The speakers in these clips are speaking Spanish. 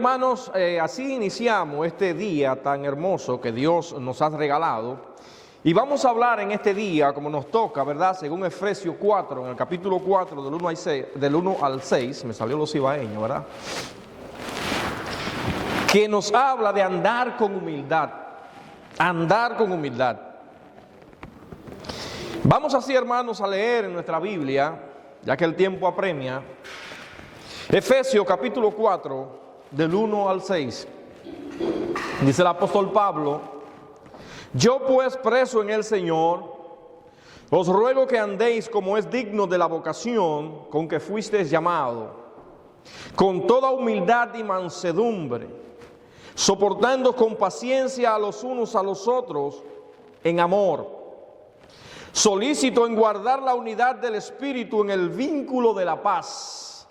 hermanos, así iniciamos este día tan hermoso que Dios nos ha regalado. Y vamos a hablar en este día, como nos toca, ¿verdad? Según Efesios 4, en el capítulo 4, del 1 al 6, me salió los ibaeños, ¿verdad? Que nos habla de andar con humildad. Andar con humildad. Vamos así, hermanos, a leer en nuestra Biblia, ya que el tiempo apremia. Efesios capítulo 4, del 1 al 6. Dice el apóstol Pablo: yo pues, preso en el Señor, os ruego que andéis como es digno de la vocación con que fuisteis llamado, con toda humildad y mansedumbre, soportando con paciencia a los unos a los otros en amor, solícito en guardar la unidad del Espíritu en el vínculo de la paz.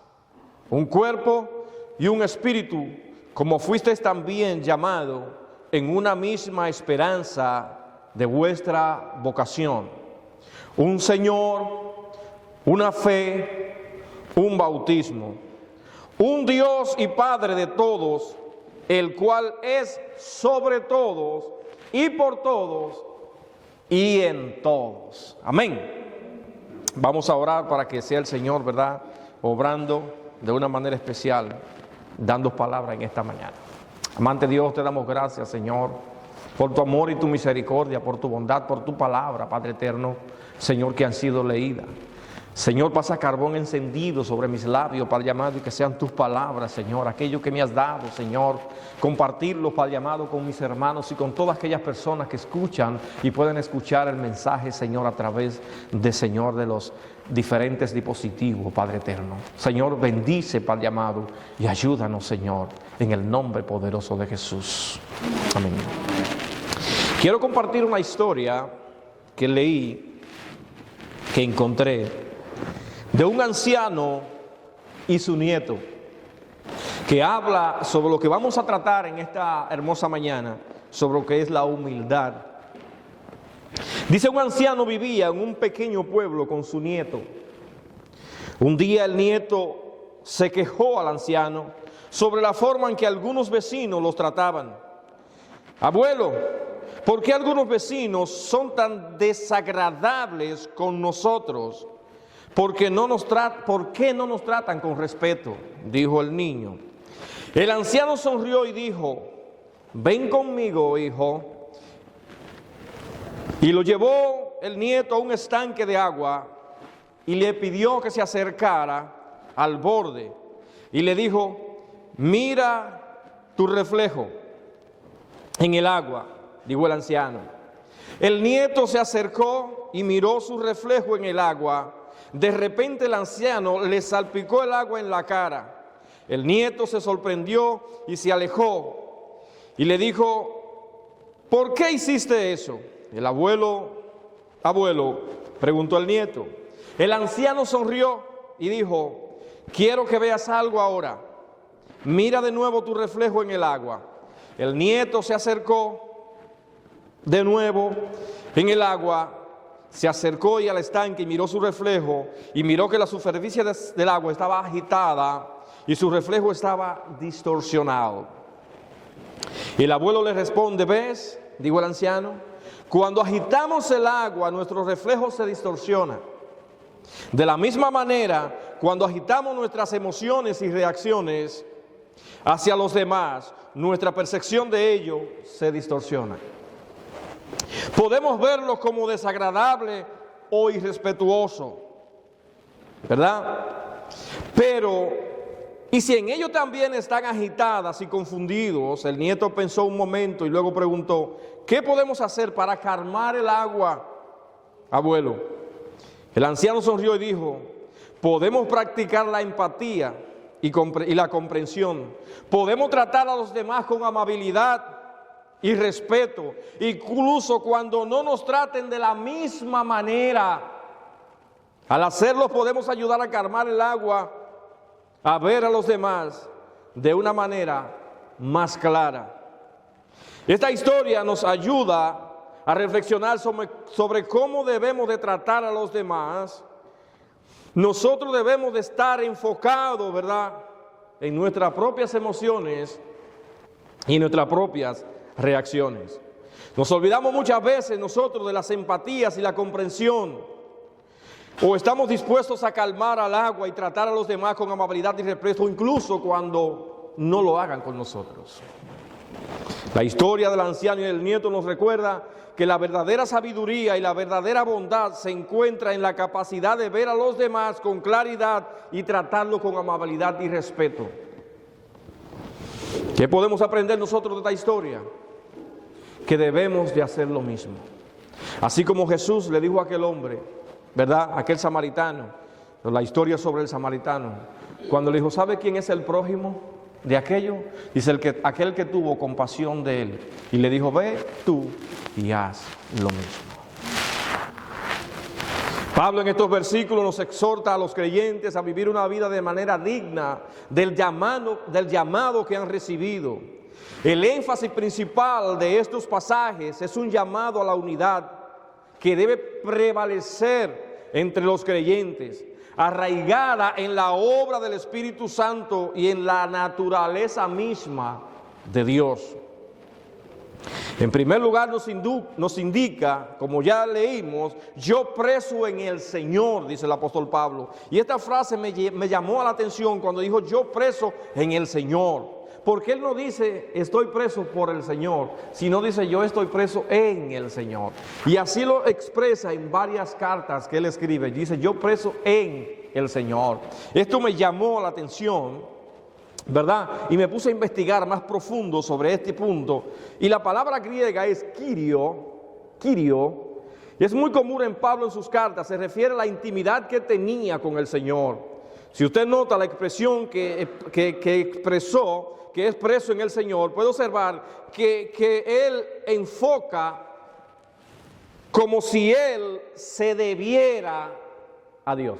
Un cuerpo y un espíritu, como fuisteis también llamado en una misma esperanza de vuestra vocación. Un Señor, una fe, un bautismo. Un Dios y Padre de todos, el cual es sobre todos y por todos y en todos. Amén. Vamos a orar para que sea el Señor, ¿verdad?, obrando de una manera especial, dando palabra en esta mañana. Amante Dios, te damos gracias, Señor, por tu amor y tu misericordia, por tu bondad, por tu palabra, Padre eterno, Señor, que han sido leídas. Señor, pasa carbón encendido sobre mis labios, Padre amado, y que sean tus palabras, Señor, aquello que me has dado, Señor, compartirlo, Padre amado, con mis hermanos y con todas aquellas personas que escuchan y pueden escuchar el mensaje, Señor, a través de, Señor, de los diferentes dispositivos, Padre eterno. Señor, bendice, Padre amado, y ayúdanos, Señor, en el nombre poderoso de Jesús. Amén. Quiero compartir una historia que leí, que encontré, de un anciano y su nieto, que habla sobre lo que vamos a tratar en esta hermosa mañana, sobre lo que es la humildad. Dice: un anciano vivía en un pequeño pueblo con su nieto. Un día el nieto se quejó al anciano sobre la forma en que algunos vecinos los trataban. Abuelo, ¿por qué algunos vecinos son tan desagradables con nosotros? ¿Por qué no nos tratan con respeto?, dijo el niño. El anciano sonrió y dijo: ven conmigo, hijo. Y lo llevó el nieto a un estanque de agua y le pidió que se acercara al borde. Y le dijo: mira tu reflejo en el agua, dijo el anciano. El nieto se acercó y miró su reflejo en el agua. De repente el anciano le salpicó el agua en la cara. El nieto se sorprendió y se alejó. Y le dijo: ¿por qué hiciste eso? El abuelo, preguntó el nieto. El anciano sonrió y dijo: quiero que veas algo ahora. Mira de nuevo tu reflejo en el agua. El nieto se acercó de nuevo en el agua. Se acercó y al estanque y miró su reflejo y miró que la superficie del agua estaba agitada y su reflejo estaba distorsionado. El abuelo le responde: ¿ves?, dijo el anciano, cuando agitamos el agua nuestro reflejo se distorsiona. De la misma manera, cuando agitamos nuestras emociones y reacciones hacia los demás, nuestra percepción de ello se distorsiona. Podemos verlo como desagradable o irrespetuoso, ¿verdad? Pero, ¿y si en ello también están agitadas y confundidos? El nieto pensó un momento y luego preguntó: ¿qué podemos hacer para calmar el agua, abuelo? El anciano sonrió y dijo: podemos practicar la empatía y la comprensión. Podemos tratar a los demás con amabilidad y respeto, incluso cuando no nos traten de la misma manera. Al hacerlo podemos ayudar a calmar el agua, a ver a los demás de una manera más clara. Esta historia nos ayuda a reflexionar sobre cómo debemos de tratar a los demás. Nosotros debemos de estar enfocados, ¿verdad?, en nuestras propias emociones y nuestras propias reacciones. Nos olvidamos muchas veces nosotros de las empatías y la comprensión, o estamos dispuestos a calmar al agua y tratar a los demás con amabilidad y respeto, incluso cuando no lo hagan con nosotros. La historia del anciano y del nieto nos recuerda que la verdadera sabiduría y la verdadera bondad se encuentra en la capacidad de ver a los demás con claridad y tratarlo con amabilidad y respeto. ¿Qué podemos aprender nosotros de esta historia? Que debemos de hacer lo mismo. Así como Jesús le dijo a aquel hombre, ¿verdad? Aquel samaritano, la historia sobre el samaritano, cuando le dijo, ¿sabe quién es el prójimo de aquello? Dice aquel que tuvo compasión de él y le dijo, ve tú y haz lo mismo. Pablo en estos versículos nos exhorta a los creyentes a vivir una vida de manera digna del llamado que han recibido. El énfasis principal de estos pasajes es un llamado a la unidad que debe prevalecer entre los creyentes, arraigada en la obra del Espíritu Santo y en la naturaleza misma de Dios. En primer lugar nos indica, como ya leímos, yo preso en el Señor, dice el apóstol Pablo. Y esta frase me llamó a la atención cuando dijo yo preso en el Señor. Porque él no dice estoy preso por el Señor, sino dice yo estoy preso en el Señor. Y así lo expresa en varias cartas que él escribe. Dice yo preso en el Señor. Esto me llamó la atención, ¿verdad? Y me puse a investigar más profundo sobre este punto. Y la palabra griega es Kyrio. Es muy común en Pablo en sus cartas. Se refiere a la intimidad que tenía con el Señor. Si usted nota la expresión que expresó, que es preso en el Señor, puede observar que él enfoca como si él se debiera a Dios,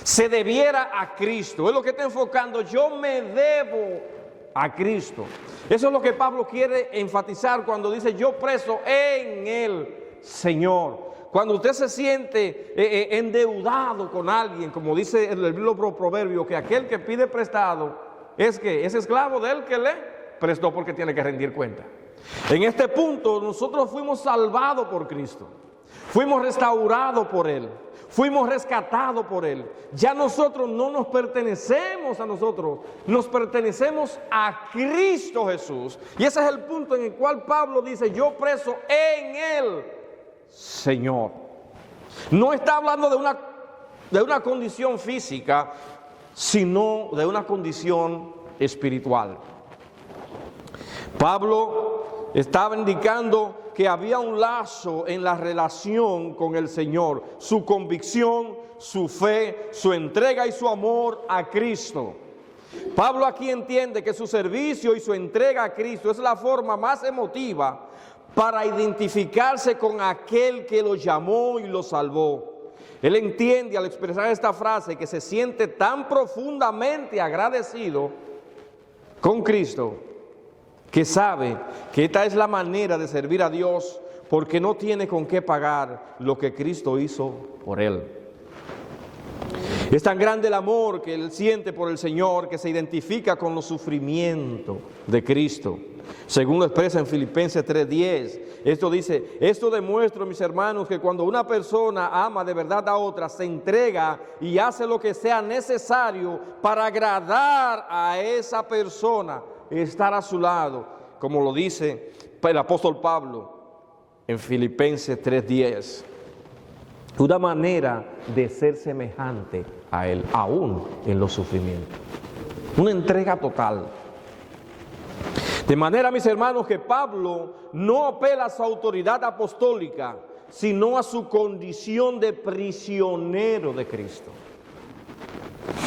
se debiera a Cristo. Es lo que está enfocando, yo me debo a Cristo. Eso es lo que Pablo quiere enfatizar cuando dice yo preso en el Señor. Cuando usted se siente endeudado con alguien, como dice el libro Proverbio, que aquel que pide prestado es que es esclavo del que le prestó porque tiene que rendir cuenta. En este punto nosotros fuimos salvados por Cristo, fuimos restaurados por Él, fuimos rescatados por Él. Ya nosotros no nos pertenecemos a nosotros, nos pertenecemos a Cristo Jesús. Y ese es el punto en el cual Pablo dice yo preso en el Señor. No está hablando de una condición física, sino de una condición espiritual. Pablo estaba indicando que había un lazo en la relación con el Señor, su convicción, su fe, su entrega y su amor a Cristo. Pablo aquí entiende que su servicio y su entrega a Cristo es la forma más emotiva para identificarse con aquel que lo llamó y lo salvó. Él entiende al expresar esta frase que se siente tan profundamente agradecido con Cristo que sabe que esta es la manera de servir a Dios porque no tiene con qué pagar lo que Cristo hizo por él. Es tan grande el amor que él siente por el Señor que se identifica con los sufrimientos de Cristo. Según lo expresa en Filipenses 3:10, esto dice, esto demuestra, mis hermanos, que cuando una persona ama de verdad a otra, se entrega y hace lo que sea necesario para agradar a esa persona, estar a su lado, como lo dice el apóstol Pablo en Filipenses 3:10. Una manera de ser semejante a Él, aún en los sufrimientos. Una entrega total. De manera, mis hermanos, que Pablo no apela a su autoridad apostólica, sino a su condición de prisionero de Cristo.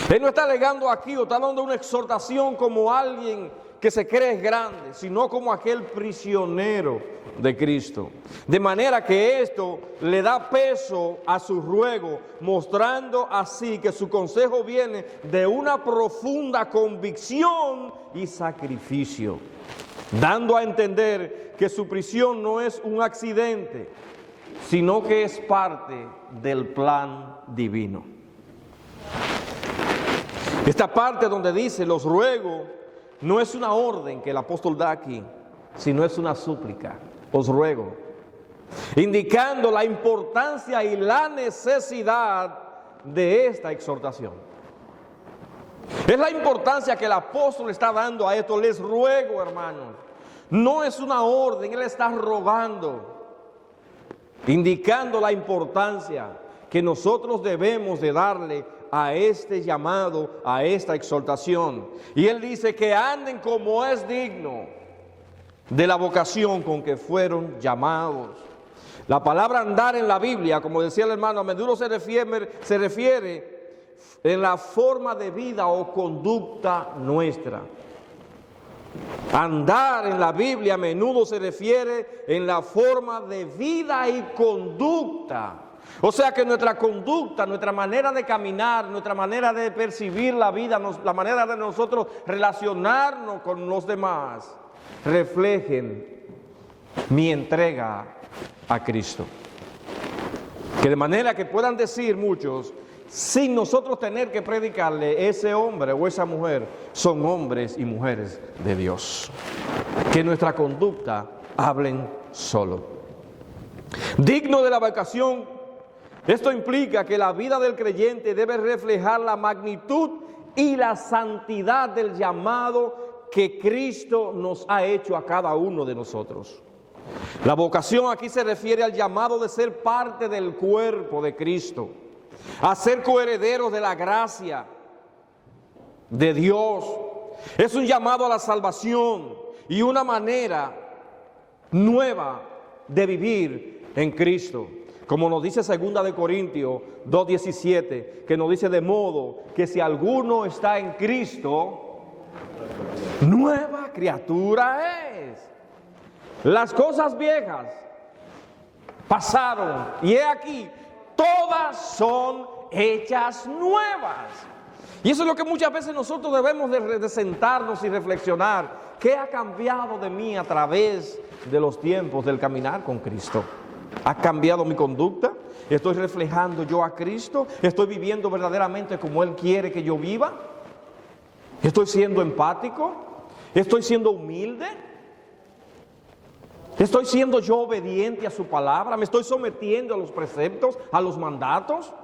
Él no está alegando aquí o está dando una exhortación como alguien que se cree grande, sino como aquel prisionero de Cristo. De manera que esto le da peso a su ruego, mostrando así que su consejo viene de una profunda convicción y sacrificio, dando a entender que su prisión no es un accidente, sino que es parte del plan divino. Esta parte donde dice, los ruego, no es una orden que el apóstol da aquí, sino es una súplica. Os ruego, indicando la importancia y la necesidad de esta exhortación. Es la importancia que el apóstol está dando a esto. Les ruego, hermanos. No es una orden, él está rogando, indicando la importancia que nosotros debemos de darle a este llamado, a esta exhortación. Y él dice que anden como es digno de la vocación con que fueron llamados. La palabra andar en la Biblia, como decía el hermano, a menudo se refiere en la forma de vida o conducta nuestra. Andar en la Biblia a menudo se refiere en la forma de vida y conducta. O sea que nuestra conducta, nuestra manera de caminar, nuestra manera de percibir la vida, la manera de nosotros relacionarnos con los demás, reflejen mi entrega a Cristo. Que de manera que puedan decir muchos, sin nosotros tener que predicarle, ese hombre o esa mujer son hombres y mujeres de Dios. Que nuestra conducta hablen solo. Digno de la vocación, esto implica que la vida del creyente debe reflejar la magnitud y la santidad del llamado que Cristo nos ha hecho a cada uno de nosotros. La vocación aquí se refiere al llamado de ser parte del cuerpo de Cristo, a ser coherederos de la gracia de Dios. Es un llamado a la salvación y una manera nueva de vivir en Cristo. Como nos dice 2 Corintios 2:17, que nos dice de modo que si alguno está en Cristo, nueva criatura es. Las cosas viejas pasaron y he aquí, todas son hechas nuevas. Y eso es lo que muchas veces nosotros debemos de sentarnos y reflexionar. ¿Qué ha cambiado de mí a través de los tiempos del caminar con Cristo? ¿Ha cambiado mi conducta? ¿Estoy reflejando yo a Cristo? ¿Estoy viviendo verdaderamente como Él quiere que yo viva? ¿Estoy siendo empático? ¿Estoy siendo humilde? ¿Estoy siendo yo obediente a su palabra? ¿Me estoy sometiendo a los preceptos, a los mandatos?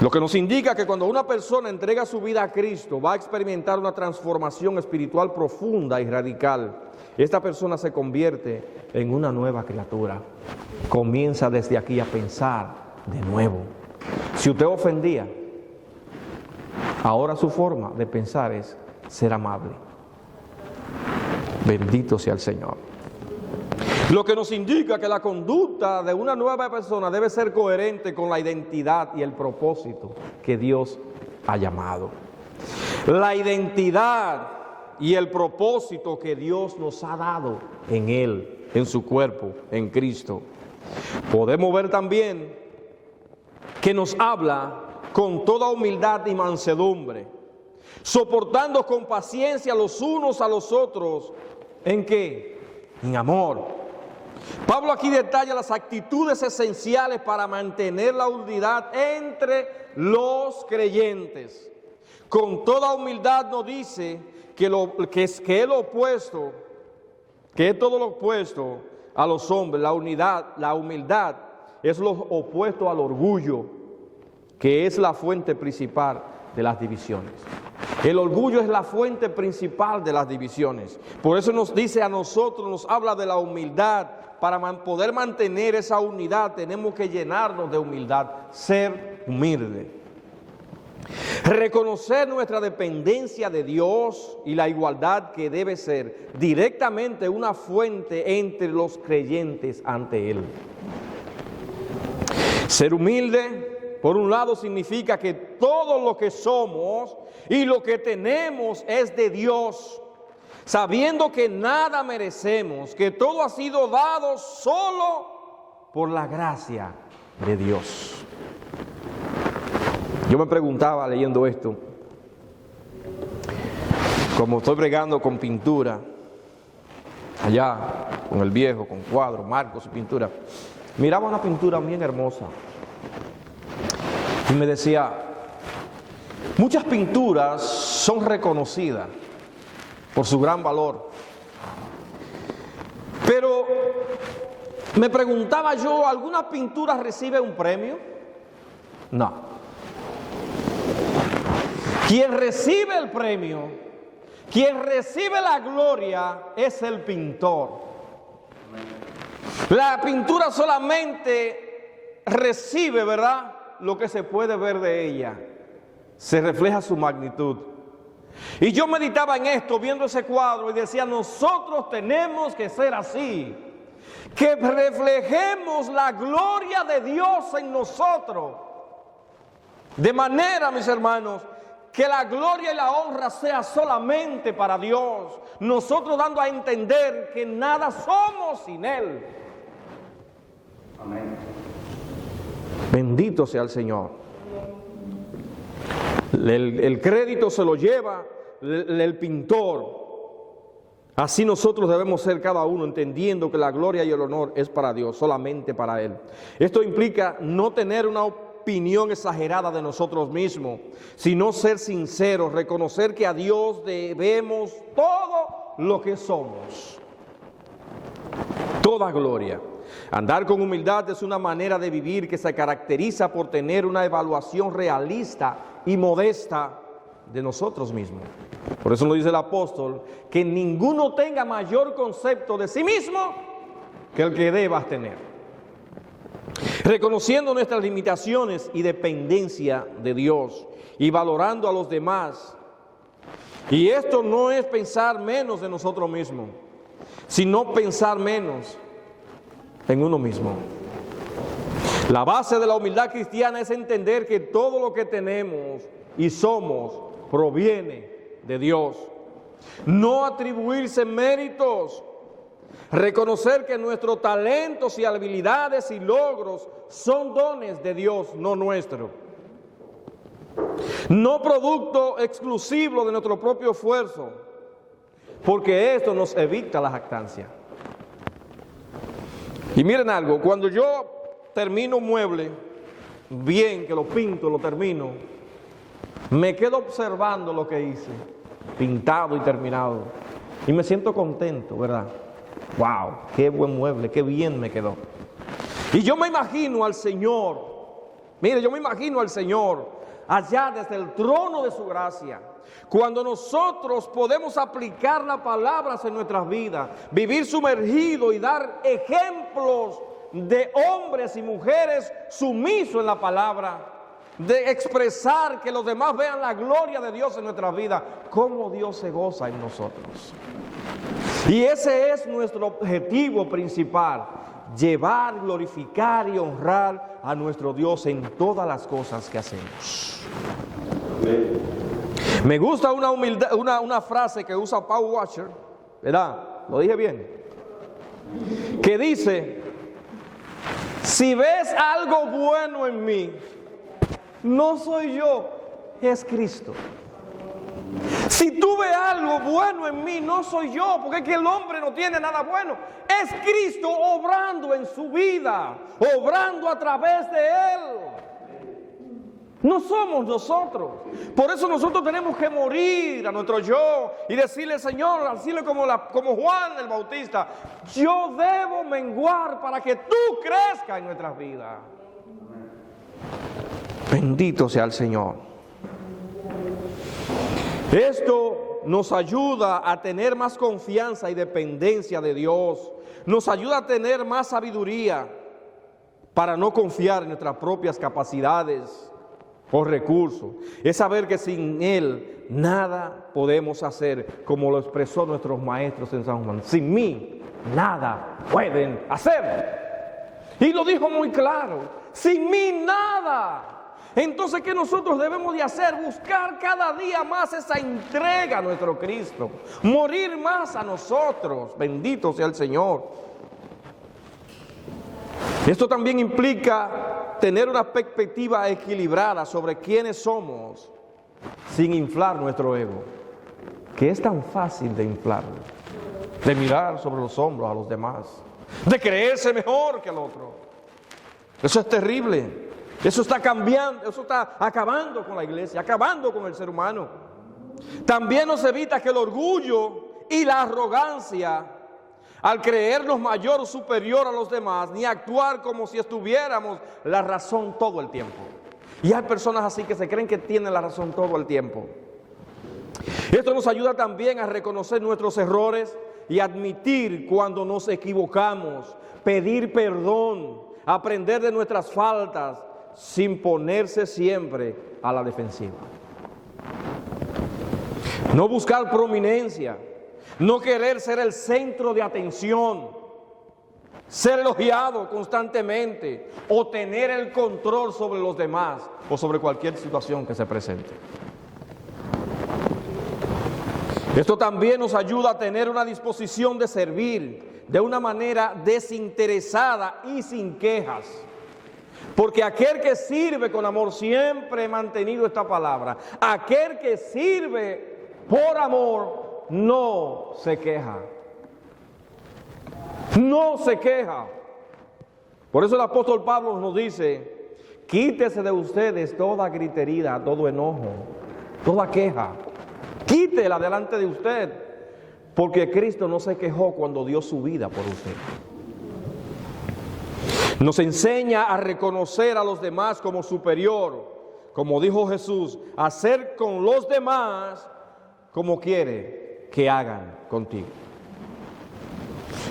Lo que nos indica que cuando una persona entrega su vida a Cristo, va a experimentar una transformación espiritual profunda y radical. Esta persona se convierte en una nueva criatura. Comienza desde aquí a pensar de nuevo. Si usted ofendía, ahora su forma de pensar es ser amable. Bendito sea el Señor. Lo que nos indica que la conducta de una nueva persona debe ser coherente con la identidad y el propósito que Dios ha llamado. La identidad y el propósito que Dios nos ha dado en Él, en su cuerpo, en Cristo. Podemos ver también que nos habla con toda humildad y mansedumbre, soportando con paciencia los unos a los otros. ¿En qué? En amor. Pablo aquí detalla las actitudes esenciales para mantener la unidad entre los creyentes. Con toda humildad nos dice que es todo lo opuesto a los hombres. La humildad es lo opuesto al orgullo, que es la fuente principal de las divisiones. El orgullo es la fuente principal de las divisiones. Por eso nos dice a nosotros, nos habla de la humildad. Para poder mantener esa unidad tenemos que llenarnos de humildad, ser humilde. Reconocer nuestra dependencia de Dios y la igualdad que debe ser directamente una fuente entre los creyentes ante Él. Ser humilde, por un lado, significa que todo lo que somos y lo que tenemos es de Dios, sabiendo que nada merecemos, que todo ha sido dado solo por la gracia de Dios. Yo me preguntaba leyendo esto, como estoy bregando con pintura, allá con el viejo, con cuadros, marcos y pintura, miraba una pintura bien hermosa y me decía, Muchas pinturas son reconocidas por su gran valor. Pero me preguntaba yo, ¿alguna pintura recibe un premio? No. Quien recibe el premio, quien recibe la gloria es el pintor. La pintura solamente recibe, ¿verdad?, lo que se puede ver de ella. Se refleja su magnitud. Y yo meditaba en esto, viendo ese cuadro, y decía, nosotros tenemos que ser así, que reflejemos la gloria de Dios en nosotros, de manera, mis hermanos, que la gloria y la honra sea solamente para Dios, nosotros dando a entender que nada somos sin Él. Amén. Bendito sea el Señor. El crédito se lo lleva el pintor. Así nosotros debemos ser cada uno, entendiendo que la gloria y el honor es para Dios, solamente para Él. Esto implica no tener una opinión exagerada de nosotros mismos, sino ser sinceros, reconocer que a Dios debemos todo lo que somos. Toda gloria. Andar con humildad es una manera de vivir que se caracteriza por tener una evaluación realista y modesta de nosotros mismos. Por eso nos dice el apóstol, que ninguno tenga mayor concepto de sí mismo que el que debas tener. Reconociendo nuestras limitaciones y dependencia de Dios y valorando a los demás. Y esto no es pensar menos de nosotros mismos, sino pensar menos en uno mismo. La base de la humildad cristiana es entender que todo lo que tenemos y somos proviene de Dios. No atribuirse méritos. Reconocer que nuestros talentos y habilidades y logros son dones de Dios, no nuestros. No producto exclusivo de nuestro propio esfuerzo, porque esto nos evita la jactancia. Y miren algo, cuando yo termino un mueble, bien que lo pinto, lo termino, me quedo observando lo que hice, pintado y terminado, y me siento contento, ¿verdad? ¡Wow! ¡Qué buen mueble! ¡Qué bien me quedó! Y yo me imagino al Señor, mire, yo me imagino al Señor allá desde el trono de su gracia, cuando nosotros podemos aplicar las palabras en nuestras vidas, vivir sumergido y dar ejemplos de hombres y mujeres sumisos en la palabra, de expresar que los demás vean la gloria de Dios en nuestras vidas, cómo Dios se goza en nosotros. Y ese es nuestro objetivo principal, llevar, glorificar y honrar a nuestro Dios en todas las cosas que hacemos. Me gusta una frase que usa Paul Washer, ¿verdad? ¿Lo dije bien? Que dice, si ves algo bueno en mí, no soy yo, es Cristo. Si tú ves algo bueno en mí, no soy yo, porque es que el hombre no tiene nada bueno. Es Cristo obrando en su vida, obrando a través de Él. No somos nosotros. Por eso nosotros tenemos que morir a nuestro yo y decirle, Señor, decirle como Juan el Bautista, yo debo menguar para que tú crezcas en nuestras vidas. Bendito sea el Señor. Esto nos ayuda a tener más confianza y dependencia de Dios. Nos ayuda a tener más sabiduría para no confiar en nuestras propias capacidades o recursos. Es saber que sin Él nada podemos hacer, como lo expresó nuestros maestros en San Juan. Sin mí nada pueden hacer. Y lo dijo muy claro. Sin mí nada. Entonces, ¿qué nosotros debemos de hacer? Buscar cada día más esa entrega a nuestro Cristo. Morir más a nosotros. Bendito sea el Señor. Esto también implica tener una perspectiva equilibrada sobre quiénes somos, sin inflar nuestro ego, que es tan fácil de inflarlo, de mirar sobre los hombros a los demás, de creerse mejor que el otro. Eso es terrible. Eso está cambiando, eso está acabando con la iglesia, acabando con el ser humano. También nos evita que el orgullo y la arrogancia, al creernos mayor o superior a los demás, ni actuar como si estuviéramos la razón todo el tiempo. Y hay personas así que se creen que tienen la razón todo el tiempo. Esto nos ayuda también a reconocer nuestros errores y admitir cuando nos equivocamos, pedir perdón, aprender de nuestras faltas, sin ponerse siempre a la defensiva. No buscar prominencia, no querer ser el centro de atención, ser elogiado constantemente o tener el control sobre los demás o sobre cualquier situación que se presente. Esto también nos ayuda a tener una disposición de servir de una manera desinteresada y sin quejas. Porque aquel que sirve con amor, siempre he mantenido esta palabra, aquel que sirve por amor no se queja. No se queja. Por eso el apóstol Pablo nos dice, quítese de ustedes toda gritería, todo enojo, toda queja. Quítela delante de usted, porque Cristo no se quejó cuando dio su vida por usted. Nos enseña a reconocer a los demás como superior, como dijo Jesús, a hacer con los demás como quiere que hagan contigo.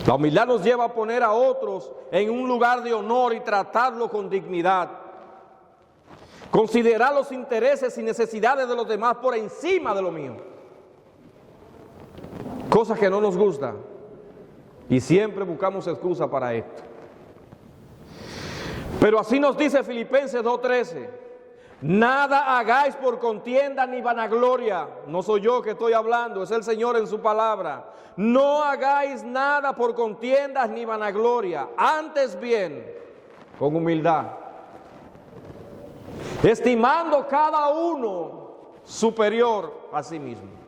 La humildad nos lleva a poner a otros en un lugar de honor y tratarlo con dignidad. Considerar los intereses y necesidades de los demás por encima de lo mío. Cosas que no nos gustan. Y siempre buscamos excusa para esto. Pero así nos dice Filipenses 2:13. Nada hagáis por contienda ni vanagloria. No soy yo que estoy hablando, es el Señor en su palabra. No hagáis nada por contiendas ni vanagloria. Antes bien, con humildad, estimando cada uno superior a sí mismo.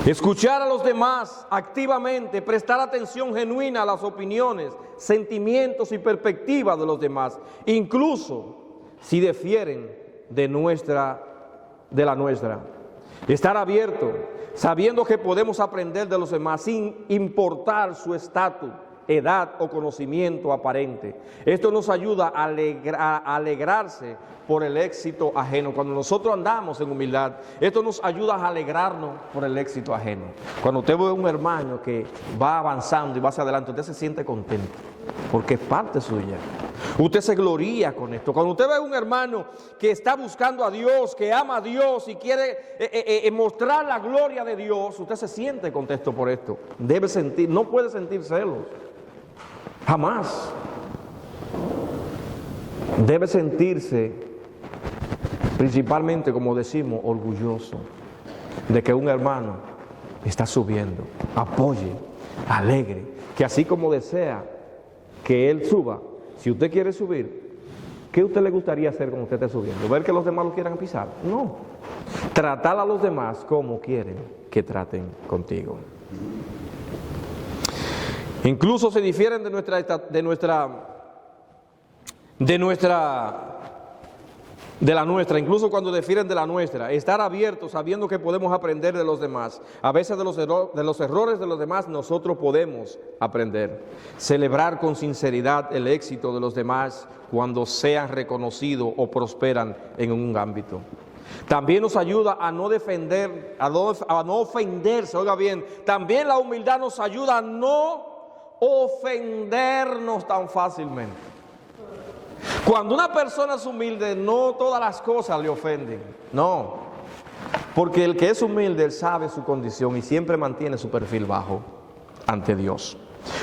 Escuchar a los demás activamente, prestar atención genuina a las opiniones, sentimientos y perspectivas de los demás, incluso si difieren de la nuestra. Estar abierto, sabiendo que podemos aprender de los demás sin importar su estatus, edad o conocimiento aparente. Esto nos ayuda a alegrarse por el éxito ajeno. Cuando nosotros andamos en humildad, esto nos ayuda a alegrarnos por el éxito ajeno. Cuando usted ve a un hermano que va avanzando y va hacia adelante, usted se siente contento, porque es parte suya. Usted se gloría con esto. Cuando usted ve a un hermano que está buscando a Dios, que ama a Dios y quiere mostrar la gloria de Dios, usted se siente contento por esto. Debe sentir, no puede sentir celos. Jamás. Debe sentirse, principalmente, como decimos, orgulloso de que un hermano está subiendo. Apoye, alegre, que así como desea que él suba, si usted quiere subir, ¿qué a usted le gustaría hacer cuando usted esté subiendo? ¿Ver que los demás lo quieran pisar? No. Tratar a los demás como quieren que traten contigo. Incluso se difieren de la nuestra, incluso cuando difieren de la nuestra. Estar abiertos sabiendo que podemos aprender de los demás. A veces de los errores de los demás nosotros podemos aprender. Celebrar con sinceridad el éxito de los demás cuando sean reconocidos o prosperan en un ámbito. También nos ayuda a no defender, a no ofenderse. Oiga bien, también la humildad nos ayuda a no ofendernos tan fácilmente. Cuando una persona es humilde, no todas las cosas le ofenden, no, porque el que es humilde, él sabe su condición y siempre mantiene su perfil bajo ante Dios.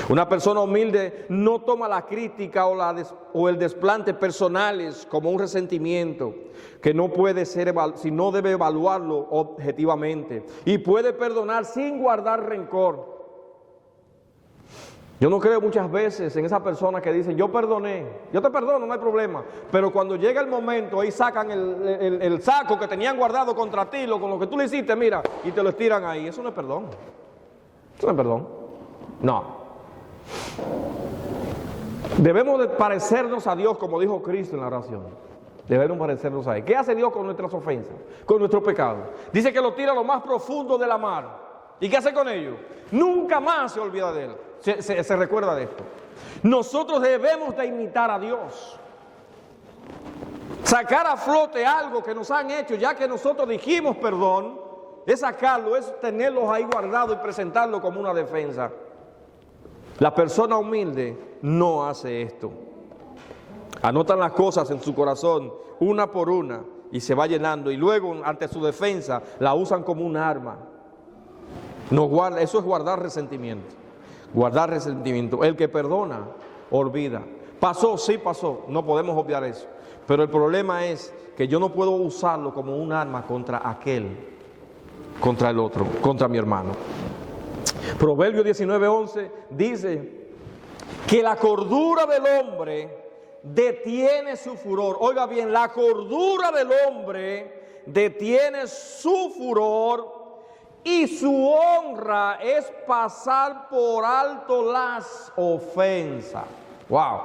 Una persona humilde no toma la crítica o el desplante personales como un resentimiento que no puede ser, sino debe evaluarlo objetivamente y puede perdonar sin guardar rencor. Yo no creo muchas veces en esas personas que dicen, yo perdoné, yo te perdono, no hay problema. Pero cuando llega el momento, ahí sacan el saco que tenían guardado contra ti, con lo que tú le hiciste, mira, y te lo estiran ahí. Eso no es perdón. Eso no es perdón. No. Debemos de parecernos a Dios, como dijo Cristo en la oración. Debemos parecernos a Él. ¿Qué hace Dios con nuestras ofensas? Con nuestro pecado. Dice que lo tira a lo más profundo de la mar. ¿Y qué hace con ello? Nunca más se olvida de Él. Se recuerda de esto. Nosotros debemos de imitar a Dios. Sacar a flote algo que nos han hecho, ya que nosotros dijimos perdón, es sacarlo, es tenerlos ahí guardados y presentarlo como una defensa. La persona humilde no hace esto. Anotan las cosas en su corazón, una por una, y se va llenando, y luego ante su defensa la usan como un arma. No guarda, eso es guardar resentimiento. Guardar resentimiento. El que perdona, olvida. Pasó, sí pasó, no podemos obviar eso. Pero el problema es que yo no puedo usarlo como un arma contra aquel, contra el otro, contra mi hermano. Proverbios 19:11 dice que la cordura del hombre detiene su furor. Oiga bien, la cordura del hombre detiene su furor y su honra es pasar por alto las ofensas. Wow.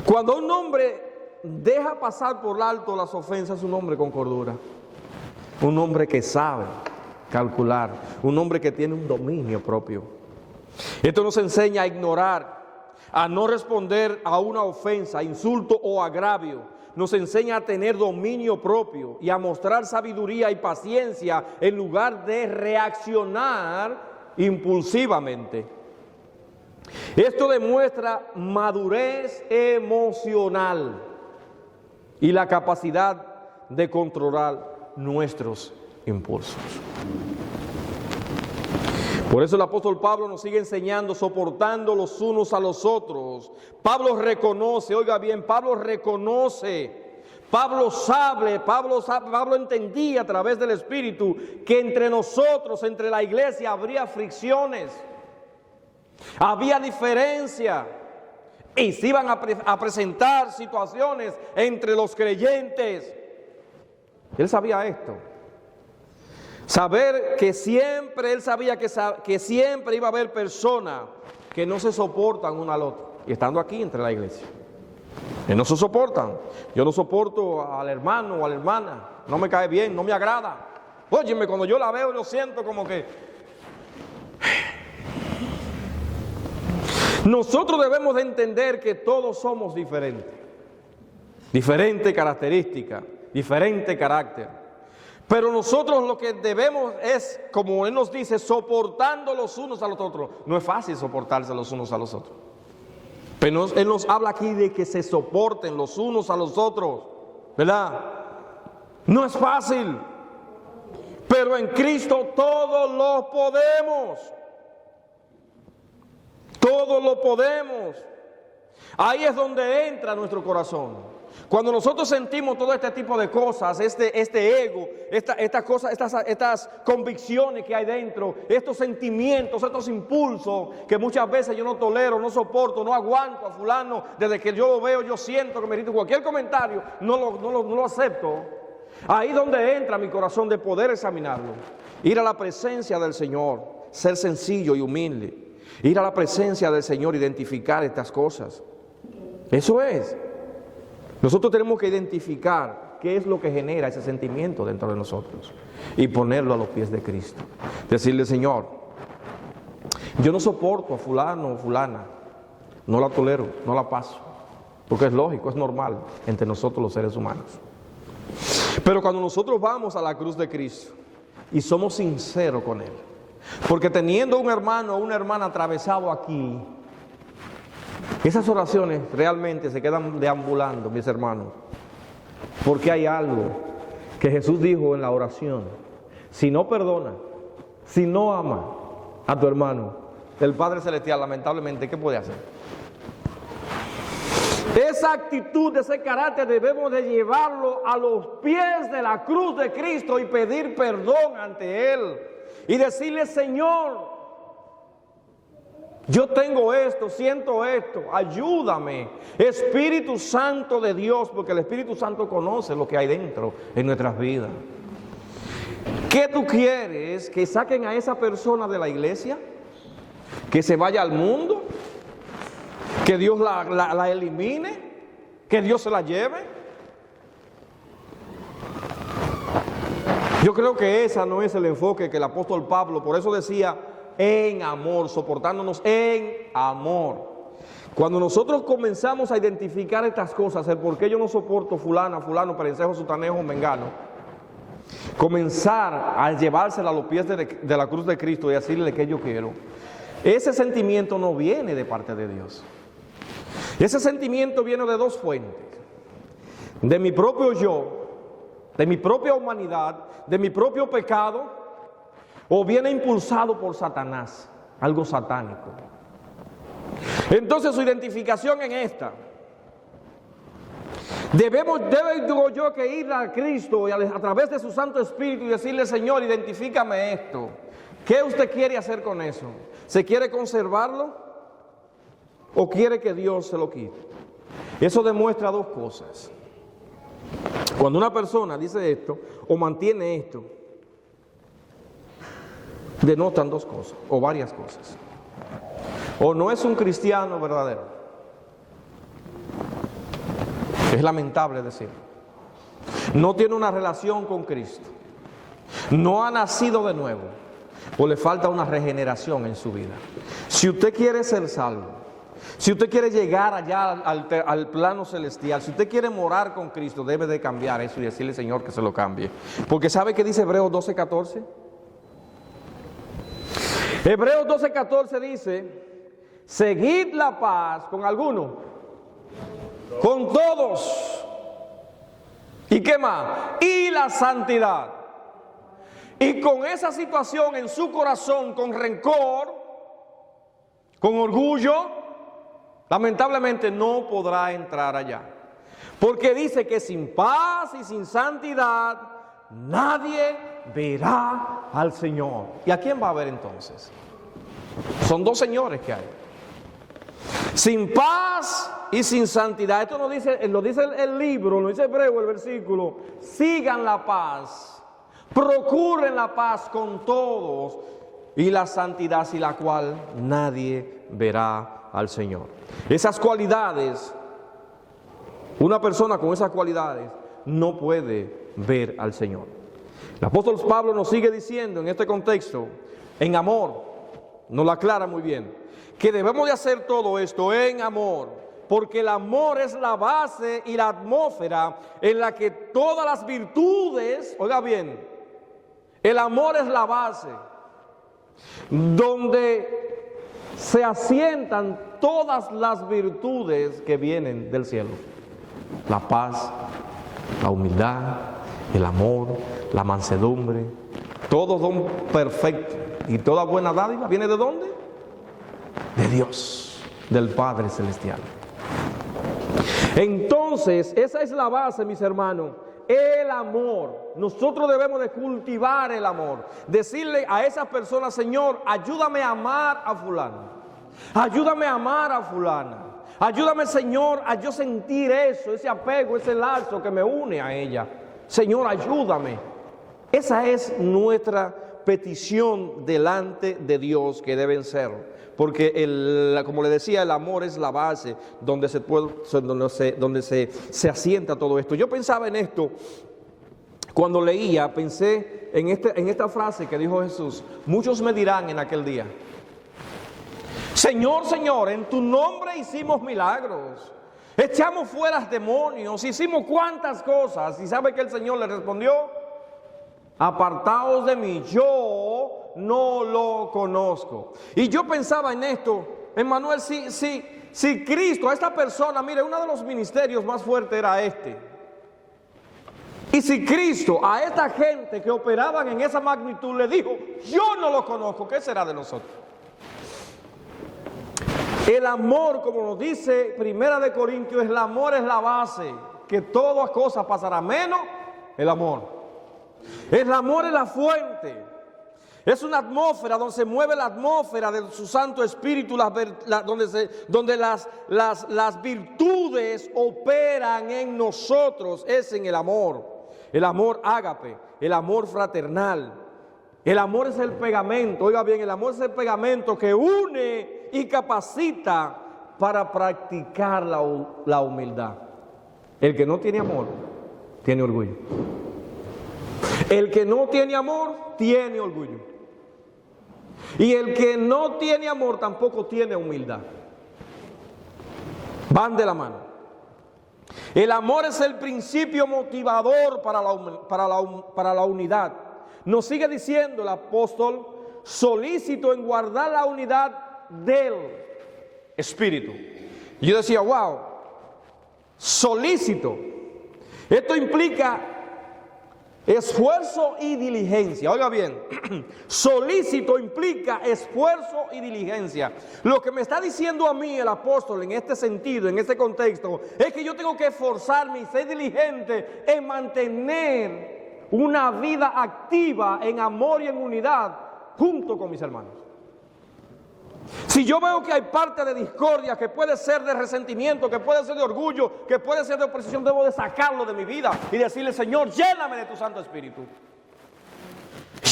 Cuando un hombre deja pasar por alto las ofensas, es un hombre con cordura. Un hombre que sabe calcular, un hombre que tiene un dominio propio. Esto nos enseña a ignorar, a no responder a una ofensa, insulto o agravio. Nos enseña a tener dominio propio y a mostrar sabiduría y paciencia en lugar de reaccionar impulsivamente. Esto demuestra madurez emocional y la capacidad de controlar nuestros impulsos. Por eso el apóstol Pablo nos sigue enseñando, soportando los unos a los otros. Pablo reconoce, oiga bien, Pablo sabe, Pablo entendía a través del Espíritu que entre nosotros, entre la iglesia, habría fricciones, había diferencia y se iban a presentar situaciones entre los creyentes. Él sabía esto. Saber que siempre, él sabía que siempre iba a haber personas que no se soportan una al otro. Y estando aquí entre la iglesia, que no se soportan. Yo no soporto al hermano o a la hermana. No me cae bien, no me agrada. Óyeme, cuando yo la veo, yo siento como que... Nosotros debemos de entender que todos somos diferentes. Diferente característica, diferente carácter. Pero nosotros lo que debemos es, como Él nos dice, soportando los unos a los otros. No es fácil soportarse los unos a los otros. Pero Él nos habla aquí de que se soporten los unos a los otros, ¿verdad? No es fácil. Pero en Cristo todos lo podemos. Todos lo podemos. Ahí es donde entra nuestro corazón. Cuando nosotros sentimos todo este tipo de cosas, este ego, estas convicciones que hay dentro, estos sentimientos, estos impulsos que muchas veces yo no tolero, no soporto, no aguanto a fulano, desde que yo lo veo yo siento que me irrita cualquier comentario, no lo acepto. Ahí donde entra mi corazón de poder examinarlo, ir a la presencia del Señor, ser sencillo y humilde, ir a la presencia del Señor, identificar estas cosas. Eso es. Nosotros tenemos que identificar qué es lo que genera ese sentimiento dentro de nosotros y ponerlo a los pies de Cristo. Decirle, Señor, yo no soporto a fulano o fulana, no la tolero, no la paso, porque es lógico, es normal entre nosotros los seres humanos. Pero cuando nosotros vamos a la cruz de Cristo y somos sinceros con Él, porque teniendo un hermano o una hermana atravesado aquí, esas oraciones realmente se quedan deambulando, mis hermanos, porque hay algo que Jesús dijo en la oración: si no perdona, si no ama a tu hermano, el Padre Celestial, lamentablemente, ¿qué puede hacer? Esa actitud, ese carácter debemos de llevarlo a los pies de la cruz de Cristo y pedir perdón ante Él y decirle: Señor, yo tengo esto, siento esto, ayúdame, Espíritu Santo de Dios, porque el Espíritu Santo conoce lo que hay dentro en nuestras vidas. ¿Qué tú quieres? ¿Que saquen a esa persona de la iglesia? ¿Que se vaya al mundo? que Dios la elimine, que Dios se la lleve. Yo creo que ese no es el enfoque que el apóstol Pablo, por eso decía en amor, soportándonos en amor. Cuando nosotros comenzamos a identificar estas cosas, el por qué yo no soporto fulana, fulano, perencejo, sutanejo, mengano, comenzar a llevársela a los pies de la cruz de Cristo y decirle que yo quiero, ese sentimiento no viene de parte de Dios. Ese sentimiento viene de dos fuentes: de mi propio yo, de mi propia humanidad, de mi propio pecado, o viene impulsado por Satanás, algo satánico. Entonces su identificación en esta, debo yo que ir a Cristo y a través de su Santo Espíritu y decirle: Señor, identifícame esto. ¿Qué usted quiere hacer con eso? ¿Se quiere conservarlo o quiere que Dios se lo quite? Eso demuestra dos cosas. Cuando una persona dice esto o mantiene esto, denotan dos cosas o varias cosas. O no es un cristiano verdadero. Es lamentable decirlo. No tiene una relación con Cristo. No ha nacido de nuevo. O le falta una regeneración en su vida. Si usted quiere ser salvo, si usted quiere llegar allá al plano celestial, si usted quiere morar con Cristo, debe de cambiar eso y decirle: Señor, que se lo cambie. Porque ¿sabe qué dice Hebreos 12:14? Hebreos 12:14 dice: seguid la paz con alguno, con todos. ¿Y qué más? Y la santidad. Y con esa situación en su corazón, con rencor, con orgullo, lamentablemente no podrá entrar allá. Porque dice que sin paz y sin santidad nadie verá al Señor. ¿Y a quién va a ver entonces? Son dos señores que hay. Sin paz y sin santidad. Esto lo dice el libro, lo dice Hebreo, el versículo. Sigan la paz, procuren la paz con todos y la santidad, sin la cual nadie verá al Señor. Esas cualidades, una persona con esas cualidades no puede ver al Señor. El apóstol Pablo nos sigue diciendo en este contexto, en amor, nos lo aclara muy bien, que debemos de hacer todo esto en amor, porque el amor es la base y la atmósfera en la que todas las virtudes, oiga bien, el amor es la base donde se asientan todas las virtudes que vienen del cielo: la paz, la humildad, el amor, la mansedumbre, todo don perfecto y toda buena dádiva viene ¿de dónde? De Dios, del Padre Celestial. Entonces, esa es la base, mis hermanos, el amor. Nosotros debemos de cultivar el amor, decirle a esas personas: Señor, ayúdame a amar a fulano, ayúdame a amar a fulana, ayúdame, Señor, a yo sentir eso, ese apego, ese lazo que me une a ella. Señor, ayúdame. Esa es nuestra petición delante de Dios que deben ser, porque como le decía, el amor es la base donde se asienta todo esto. Yo pensaba en esto cuando leía, pensé en esta frase que dijo Jesús: muchos me dirán en aquel día: Señor, Señor, en tu nombre hicimos milagros, echamos fuera demonios, hicimos cuantas cosas. ¿Y sabe que el Señor le respondió? Apartaos de mí, yo no lo conozco. Y yo pensaba en esto, Emmanuel, si Cristo a esta persona, mire, uno de los ministerios más fuertes era este. Y si Cristo a esta gente que operaban en esa magnitud le dijo: yo no lo conozco, ¿qué será de nosotros? El amor, como nos dice Primera de Corintios, el amor es la base, que todas cosas pasarán menos el amor. El amor es la fuente, es una atmósfera donde se mueve la atmósfera de su Santo Espíritu, donde las virtudes operan en nosotros, es en el amor ágape, el amor fraternal. El amor es el pegamento, oiga bien, el amor es el pegamento que une y capacita para practicar la humildad. El que no tiene amor, tiene orgullo. El que no tiene amor, tiene orgullo. Y el que no tiene amor, tampoco tiene humildad. Van de la mano. El amor es el principio motivador para la unidad. Nos sigue diciendo el apóstol, solícito en guardar la unidad del Espíritu. Y yo decía, wow, solícito. Esto implica esfuerzo y diligencia. Oiga bien, solícito implica esfuerzo y diligencia. Lo que me está diciendo a mí el apóstol en este sentido, en este contexto, es que yo tengo que esforzarme y ser diligente en mantener una vida activa en amor y en unidad junto con mis hermanos. Si yo veo que hay parte de discordia, que puede ser de resentimiento, que puede ser de orgullo, que puede ser de oposición, debo de sacarlo de mi vida y decirle, Señor, lléname de tu Santo Espíritu.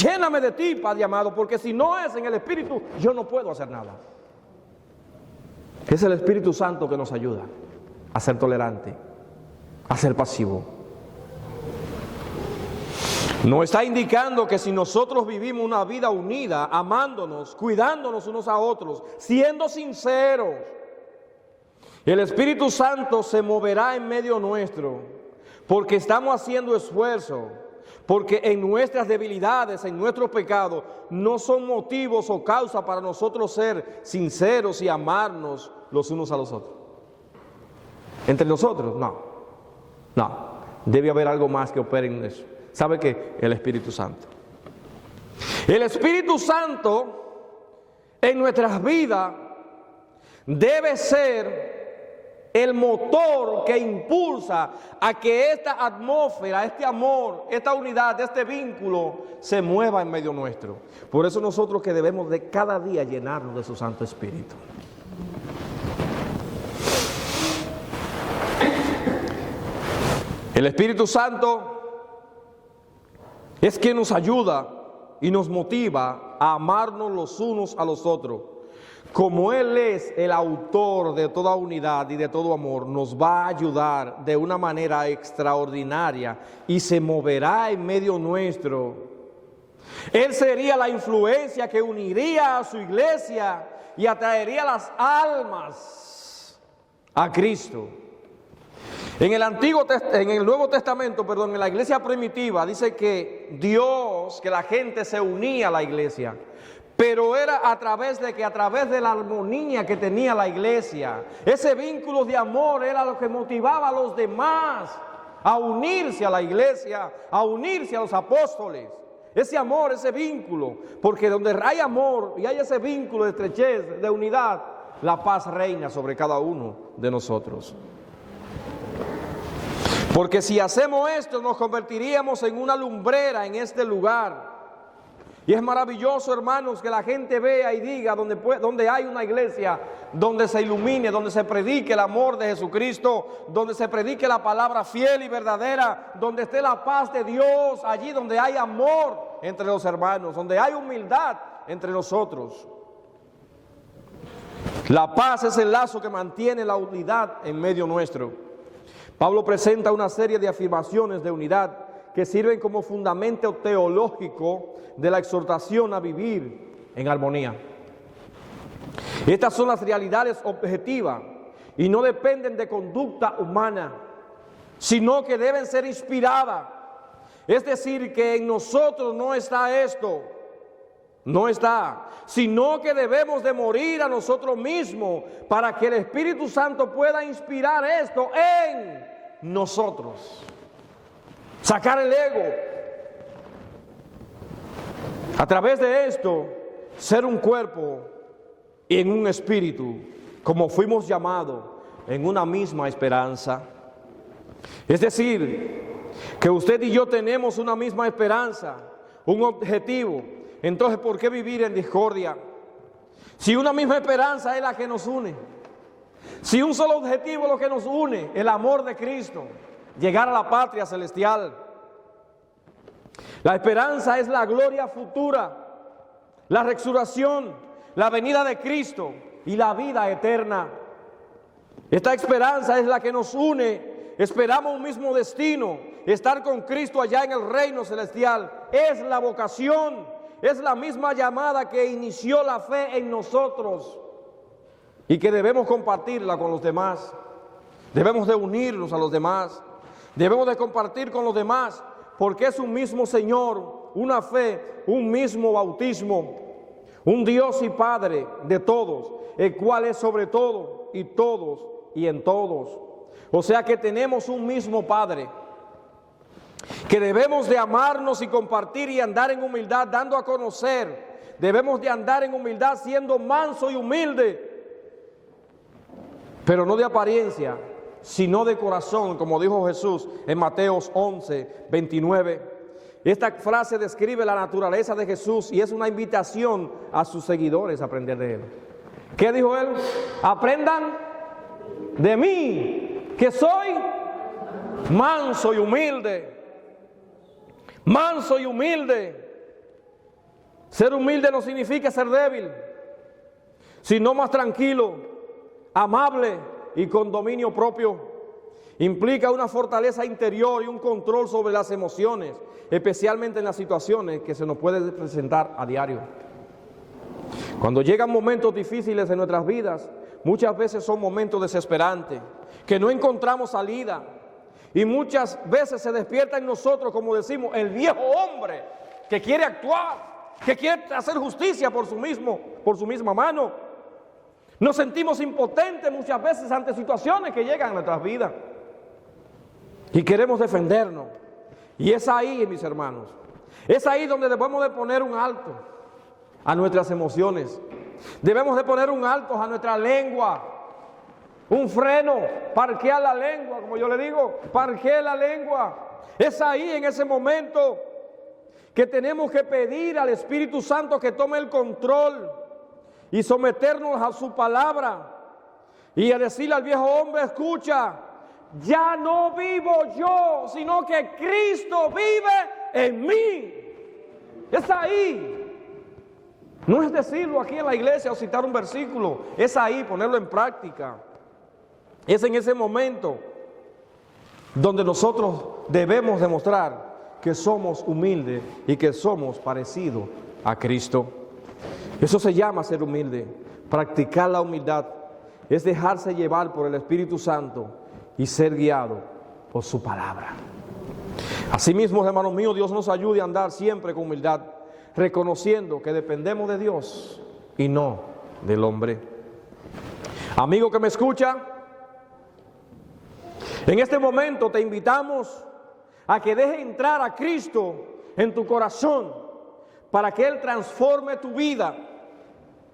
Lléname de ti, Padre amado, porque si no es en el Espíritu, yo no puedo hacer nada. Es el Espíritu Santo que nos ayuda a ser tolerante, a ser pasivo. No está indicando que si nosotros vivimos una vida unida, amándonos, cuidándonos unos a otros, siendo sinceros, el Espíritu Santo se moverá en medio nuestro, porque estamos haciendo esfuerzo, porque en nuestras debilidades, en nuestros pecados, no son motivos o causa para nosotros ser sinceros y amarnos los unos a los otros. Entre nosotros, no, debe haber algo más que opere en eso. ¿Sabe qué? El Espíritu Santo. El Espíritu Santo en nuestras vidas debe ser el motor que impulsa a que esta atmósfera, este amor, esta unidad, este vínculo se mueva en medio nuestro. Por eso nosotros que debemos de cada día llenarnos de su Santo Espíritu. El Espíritu Santo es quien nos ayuda y nos motiva a amarnos los unos a los otros. Como Él es el autor de toda unidad y de todo amor, nos va a ayudar de una manera extraordinaria y se moverá en medio nuestro. Él sería la influencia que uniría a su iglesia y atraería las almas a Cristo. En el Nuevo Testamento, en la iglesia primitiva, dice que Dios, que la gente se unía a la iglesia, pero era a través de la armonía que tenía la iglesia. Ese vínculo de amor era lo que motivaba a los demás a unirse a la iglesia, a unirse a los apóstoles. Ese amor, ese vínculo, porque donde hay amor y hay ese vínculo de estrechez, de unidad, la paz reina sobre cada uno de nosotros. Porque si hacemos esto, nos convertiríamos en una lumbrera en este lugar. Y es maravilloso, hermanos, que la gente vea y diga donde hay una iglesia, donde se ilumine, donde se predique el amor de Jesucristo, donde se predique la palabra fiel y verdadera, donde esté la paz de Dios, allí donde hay amor entre los hermanos, donde hay humildad entre nosotros. La paz es el lazo que mantiene la unidad en medio nuestro. Pablo presenta una serie de afirmaciones de unidad que sirven como fundamento teológico de la exhortación a vivir en armonía. Estas son las realidades objetivas y no dependen de conducta humana, sino que deben ser inspiradas. Es decir, que en nosotros no está esto, no está, sino que debemos de morir a nosotros mismos para que el Espíritu Santo pueda inspirar esto en nosotros. Sacar el ego. A través de esto, ser un cuerpo y en un espíritu, como fuimos llamados, en una misma esperanza. Es decir, que usted y yo tenemos una misma esperanza, un objetivo. Entonces, ¿por qué vivir en discordia? Si una misma esperanza es la que nos une, si un solo objetivo es lo que nos une, el amor de Cristo, llegar a la patria celestial. La esperanza es la gloria futura, la resurrección, la venida de Cristo y la vida eterna. Esta esperanza es la que nos une. Esperamos un mismo destino, estar con Cristo allá en el reino celestial. Es la vocación, es la misma llamada que inició la fe en nosotros y que debemos compartirla con los demás. Debemos de unirnos a los demás, debemos de compartir con los demás, porque es un mismo Señor, una fe, un mismo bautismo, un Dios y Padre de todos, el cual es sobre todo y todos y en todos. O sea que tenemos un mismo Padre, que debemos de amarnos y compartir y andar en humildad, dando a conocer. Debemos de andar en humildad siendo manso y humilde, pero no de apariencia, sino de corazón, como dijo Jesús en Mateo 11, 29. Esta frase describe la naturaleza de Jesús y es una invitación a sus seguidores a aprender de Él. ¿Qué dijo Él? Aprendan de mí, que soy manso y humilde. Manso y humilde. Ser humilde no significa ser débil, sino más tranquilo, amable y con dominio propio. Implica una fortaleza interior y un control sobre las emociones, especialmente en las situaciones que se nos pueden presentar a diario. Cuando llegan momentos difíciles en nuestras vidas, muchas veces son momentos desesperantes, que no encontramos salida, y muchas veces se despierta en nosotros, como decimos, el viejo hombre que quiere actuar, que quiere hacer justicia por su misma mano. Nos sentimos impotentes muchas veces ante situaciones que llegan a nuestras vidas y queremos defendernos. Y es ahí, mis hermanos, es ahí donde debemos de poner un alto a nuestras emociones. Debemos de poner un alto a nuestra lengua, un freno, parquear la lengua, como yo le digo, parquear la lengua. Es ahí, en ese momento, que tenemos que pedir al Espíritu Santo que tome el control y someternos a su palabra y a decirle al viejo hombre: escucha, ya no vivo yo, sino que Cristo vive en mí. Es ahí. No es decirlo aquí en la iglesia o citar un versículo, es ahí, ponerlo en práctica. Es en ese momento donde nosotros debemos demostrar que somos humildes y que somos parecidos a Cristo. Eso se llama ser humilde. Practicar la humildad es dejarse llevar por el Espíritu Santo y ser guiado por su palabra. Asimismo, hermanos míos, Dios nos ayude a andar siempre con humildad, reconociendo que dependemos de Dios y no del hombre. Amigo que me escucha, en este momento te invitamos a que dejes entrar a Cristo en tu corazón para que Él transforme tu vida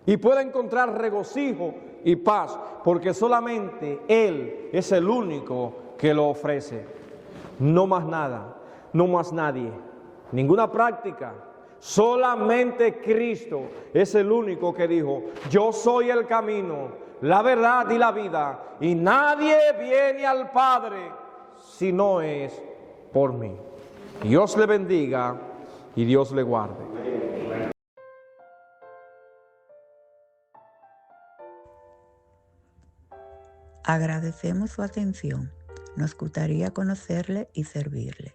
y pueda encontrar regocijo y paz, porque solamente Él es el único que lo ofrece. No más nada, no más nadie, ninguna práctica. Solamente Cristo es el único que dijo: yo soy el camino, la verdad y la vida, y nadie viene al Padre si no es por mí. Dios le bendiga y Dios le guarde. Agradecemos su atención. Nos gustaría conocerle y servirle.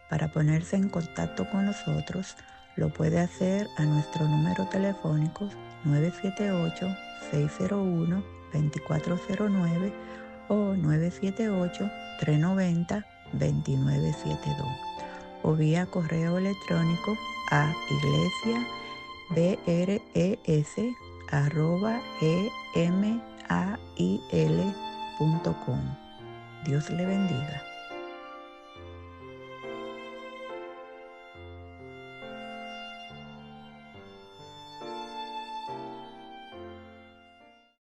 Para ponerse en contacto con nosotros, lo puede hacer a nuestro número telefónico 978-601-2409 o 978-390-2972 o vía correo electrónico a iglesiabres@gmail.com. Dios le bendiga.